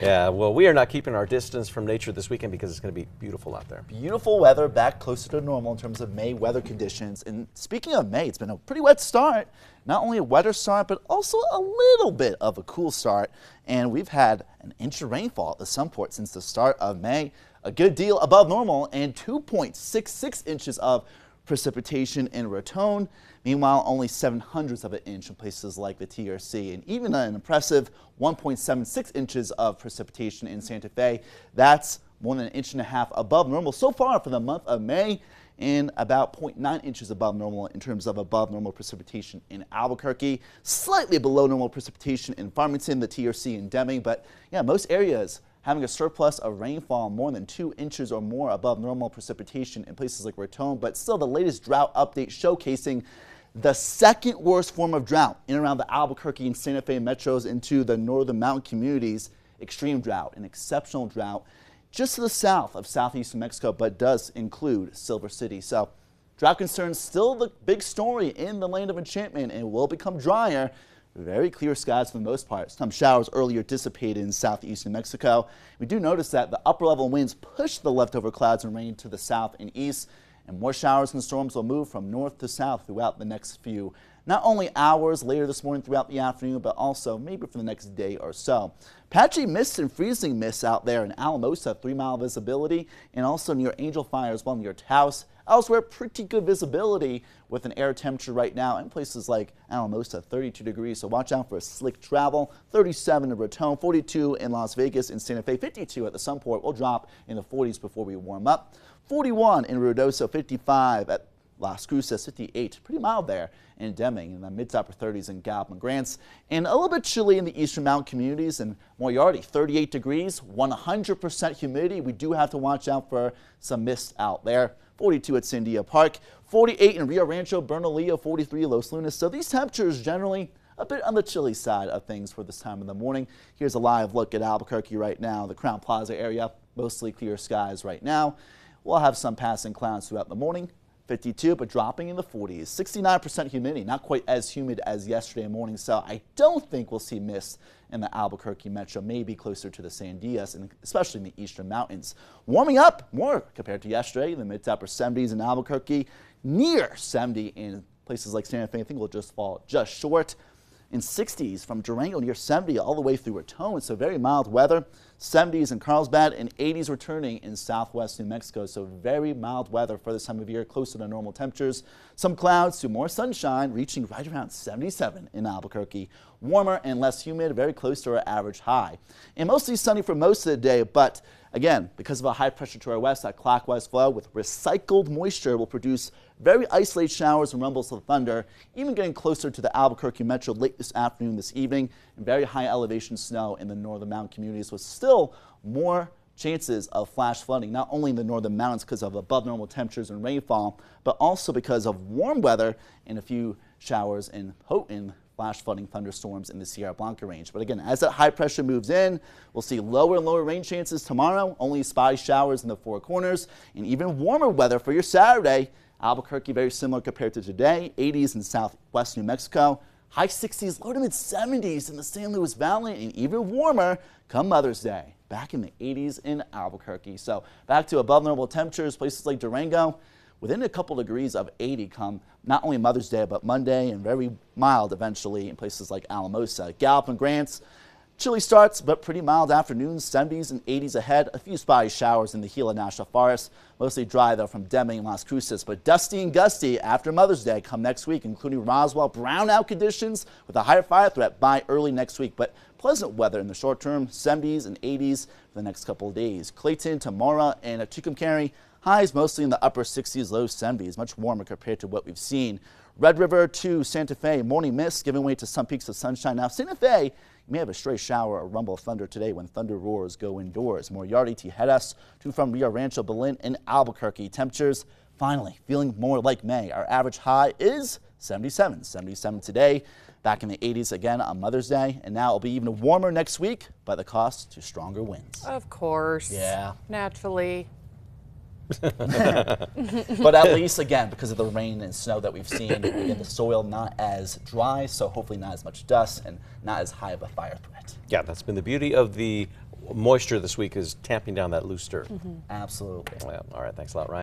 Yeah, well, we are not keeping our distance from nature this weekend because it's going to be beautiful out there. Beautiful weather, back closer to normal in terms of May weather conditions. And speaking of May, it's been a pretty wet start. Not only a wetter start, but also a little bit of a cool start. And we've had an inch of rainfall at the Sunport since the start of May. A good deal above normal, and 2.66 inches of precipitation in Raton. Meanwhile, only 0.07 of an inch in places like the TRC, and even an impressive 1.76 inches of precipitation in Santa Fe. That's more than 1.5 inches above normal so far for the month of May, and about 0.9 inches above normal in terms of above normal precipitation in Albuquerque. Slightly below normal precipitation in Farmington, the TRC, and Deming, but yeah, most areas having a surplus of rainfall, more than 2 inches or more above normal precipitation in places like Raton, but still the latest drought update showcasing the second worst form of drought in and around the Albuquerque and Santa Fe metros into the northern mountain communities. Extreme drought, an exceptional drought just to the south of southeast New Mexico, but does include Silver City. So drought concerns still the big story in the land of enchantment, and will become drier. Very clear skies for the most part. Some showers earlier dissipated in southeast New Mexico. We do notice that the upper level winds push the leftover clouds and rain to the south and east, and more showers and storms will move from north to south throughout the next few, not only hours later this morning throughout the afternoon, but also maybe for the next day or so. Patchy mists and freezing mists out there in Alamosa, 3-mile visibility, and also near Angel Fire as well near Taos. Elsewhere, pretty good visibility with an air temperature right now in places like Alamosa, 32 degrees. So watch out for slick travel. 37 in Raton, 42 in Las Vegas and Santa Fe, 52 at the Sunport. We'll drop in the 40s before we warm up. 41 in Ruidoso, 55 at Las Cruces, 58, pretty mild there in Deming, in the mid to upper 30s in Gallup and Grants, and a little bit chilly in the eastern mountain communities. In Moriarty, 38 degrees, 100% humidity. We do have to watch out for some mist out there. 42 at Sandia Park, 48 in Rio Rancho, Bernalillo, 43 Los Lunas. So these temperatures generally a bit on the chilly side of things for this time of the morning. Here's a live look at Albuquerque right now, the Crown Plaza area, mostly clear skies right now. We'll have some passing clouds throughout the morning. 52, but dropping in the 40s. 69% humidity, not quite as humid as yesterday morning, so I don't think we'll see mist in the Albuquerque metro, maybe closer to the Sandias, and especially in the eastern mountains. Warming up more compared to yesterday, the mid to upper 70s in Albuquerque, near 70 in places like Santa Fe. I think we'll just fall just short. In 60s from Durango near 70 all the way through Raton, so very mild weather. 70s in Carlsbad and 80s returning in southwest New Mexico, so very mild weather for this time of year, closer to normal temperatures. Some clouds to more sunshine, reaching right around 77 in Albuquerque. Warmer and less humid, very close to our average high. And mostly sunny for most of the day, but again, because of a high pressure to our west, that clockwise flow with recycled moisture will produce very isolated showers and rumbles of thunder, even getting closer to the Albuquerque metro late this afternoon, this evening, and very high elevation snow in the northern mountain communities with still more chances of flash flooding, not only in the northern mountains because of above normal temperatures and rainfall, but also because of warm weather and a few showers and potent flash flooding thunderstorms in the Sierra Blanca range. But again, as that high pressure moves in, we'll see lower and lower rain chances tomorrow, only spotty showers in the Four Corners, and even warmer weather for your Saturday. Albuquerque, very similar compared to today, 80s in southwest New Mexico, high 60s, low to mid 70s in the San Luis Valley, and even warmer come Mother's Day, back in the 80s in Albuquerque. So back to above normal temperatures, places like Durango, within a couple degrees of 80 come not only Mother's Day, but Monday, and very mild eventually in places like Alamosa. Gallup and Grants, chilly starts, but pretty mild afternoons, 70s and 80s ahead. A few spotty showers in the Gila National Forest. Mostly dry, though, from Deming and Las Cruces, but dusty and gusty after Mother's Day come next week, including Roswell brownout conditions with a higher fire threat by early next week. But pleasant weather in the short term, 70s and 80s for the next couple of days. Clayton, Tamora, and Tucumcari, highs mostly in the upper 60s, low 70s, much warmer compared to what we've seen. Red River to Santa Fe, morning mist giving way to some peaks of sunshine. Now, Santa Fe, you may have a stray shower or rumble of thunder today when thunder roars go indoors. Moriarty, Tijeras, to from Rio Rancho, Belen, and Albuquerque. Temperatures finally feeling more like May. Our average high is 77 today. Back in the 80s again on Mother's Day, and now it'll be even warmer next week, but the cost to stronger winds. Of course. Yeah. Naturally. But at least, again, because of the rain and snow that we've seen, again, the soil not as dry, so hopefully not as much dust and not as high of a fire threat. Yeah, that's been the beauty of the moisture this week is tamping down that loose dirt. Absolutely. Well, all right, thanks a lot, Ryan.